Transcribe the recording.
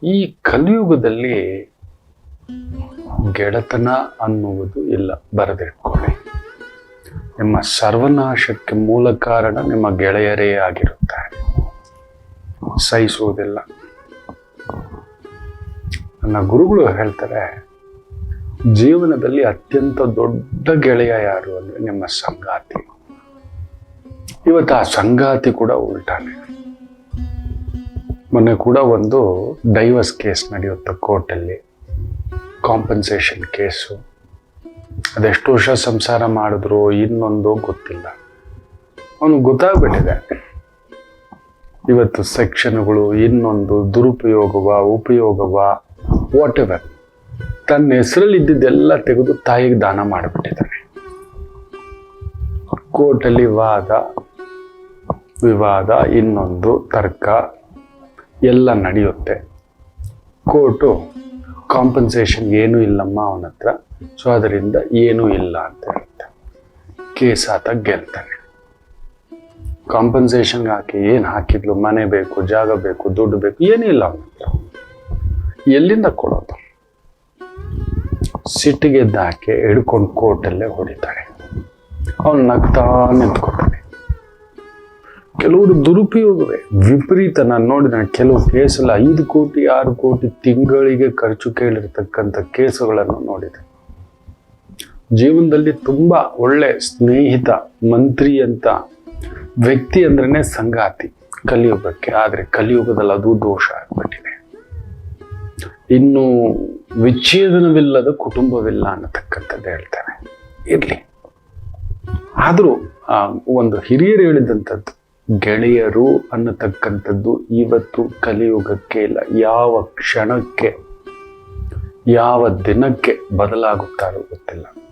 ಈ ಕಲಿಯುಗದಲ್ಲಿ ಗೆಳೆತನ ಅನ್ನುವುದು ಇಲ್ಲ, ಬರೆದಿಟ್ಕೊಳ್ಳಿ. ನಿಮ್ಮ ಸರ್ವನಾಶಕ್ಕೆ ಮೂಲ ಕಾರಣ ನಿಮ್ಮ ಗೆಳೆಯರೇ ಆಗಿರುತ್ತಾರೆ. ಸಹಿಸುವುದಿಲ್ಲ. ನನ್ನ ಗುರುಗಳು ಹೇಳ್ತಾರೆ, ಜೀವನದಲ್ಲಿ ಅತ್ಯಂತ ದೊಡ್ಡ ಗೆಳೆಯ ಯಾರು ಅಂದ್ರೆ ನಿಮ್ಮ ಸಂಗಾತಿ. ಇವತ್ತು ಆ ಸಂಗಾತಿ ಕೂಡ ಉಲ್ಟಾನೆ. ಮೊನ್ನೆ ಕೂಡ ಒಂದು ಡೈವರ್ಸ್ ಕೇಸ್ ನಡೆಯುತ್ತೆ ಕೋರ್ಟಲ್ಲಿ, ಕಾಂಪನ್ಸೇಷನ್ ಕೇಸು. ಅದೆಷ್ಟು ವರ್ಷ ಸಂಸಾರ ಮಾಡಿದ್ರು ಇನ್ನೊಂದು ಗೊತ್ತಿಲ್ಲ. ಅವನು ಗೊತ್ತಾಗ್ಬಿಟ್ಟಿದೆ. ಇವತ್ತು ಸೆಕ್ಷನ್ಗಳು ಇನ್ನೊಂದು ದುರುಪಯೋಗವ ಉಪಯೋಗವ ವಾಟ್ ಎವರ್, ತನ್ನ ಹೆಸರಲ್ಲಿ ಇದ್ದಿದ್ದೆಲ್ಲ ತೆಗೆದು ತಾಯಿಗೆ ದಾನ ಮಾಡಿಬಿಟ್ಟಿದ್ದಾನೆ. ಕೋರ್ಟಲ್ಲಿ ವಾದ ವಿವಾದ, ಇನ್ನೊಂದು ತರ್ಕ ಎಲ್ಲ ನಡೆಯುತ್ತೆ. ಕೋರ್ಟು ಕಾಂಪನ್ಸೇಷನ್ ಏನೂ ಇಲ್ಲಮ್ಮ ಅವನ ಹತ್ರ, ಸೊ ಅದರಿಂದ ಏನೂ ಇಲ್ಲ ಅಂತ ಹೇಳುತ್ತೆ. ಕೇಸ್ ಆತ ಗೆಲ್ತಾನೆ. ಕಾಂಪನ್ಸೇಷನ್ಗೆ ಹಾಕಿ ಏನು ಹಾಕಿದ್ಲು, ಮನೆ ಬೇಕು, ಜಾಗ ಬೇಕು, ದುಡ್ಡು ಬೇಕು, ಏನೂ ಇಲ್ಲ ಅವನ ಹತ್ರ. ಎಲ್ಲಿಂದ ಕೊಡೋದು? ಸಿಟ್ಟಿಗೆದ್ದಾಕೆ ಹಿಡ್ಕೊಂಡು ಕೋರ್ಟಲ್ಲೇ ಹೊಡಿತಾನೆ. ಅವನು ನಗ್ತಾ ನಿಂತ್ಕೊತಾನೆ. ಕೆಲವರು ದುರುಪಯೋಗವೇ ವಿಪರೀತ. ನಾನು ನೋಡಿದ ಕೆಲವು ಕೇಸಲ್ಲಿ 5 ಕೋಟಿ 6 ಕೋಟಿ ತಿಂಗಳಿಗೆ ಖರ್ಚು ಕೇಳಿರ್ತಕ್ಕಂಥ ಕೇಸುಗಳನ್ನು ನೋಡಿದೆ. ಜೀವನದಲ್ಲಿ ತುಂಬಾ ಒಳ್ಳೆ ಸ್ನೇಹಿತ, ಮಂತ್ರಿ ಅಂತ ವ್ಯಕ್ತಿ ಅಂದ್ರೇನೆ ಸಂಗಾತಿ ಕಲಿಯುಗಕ್ಕೆ. ಆದ್ರೆ ಕಲಿಯುಗದಲ್ಲಿ ಅದು ದೋಷ ಆಗ್ಬಿಟ್ಟಿದೆ. ಇನ್ನು ವಿಚ್ಛೇದನವಿಲ್ಲದ ಕುಟುಂಬವಿಲ್ಲ ಅನ್ನತಕ್ಕಂಥದ್ದು ಹೇಳ್ತಾರೆ. ಇರ್ಲಿ, ಆದರೂ ಒಂದು ಹಿರಿಯರು ಹೇಳಿದಂಥದ್ದು, ಗೆಳೆಯರು ಅನ್ನತಕ್ಕಂಥದ್ದು ಇವತ್ತು ಕಲಿಯುಗಕ್ಕೆ ಇಲ್ಲ. ಯಾವ ಕ್ಷಣಕ್ಕೆ ಯಾವ ದಿನಕ್ಕೆ ಬದಲಾಗುತ್ತಾರೋ ಗೊತ್ತಿಲ್ಲ.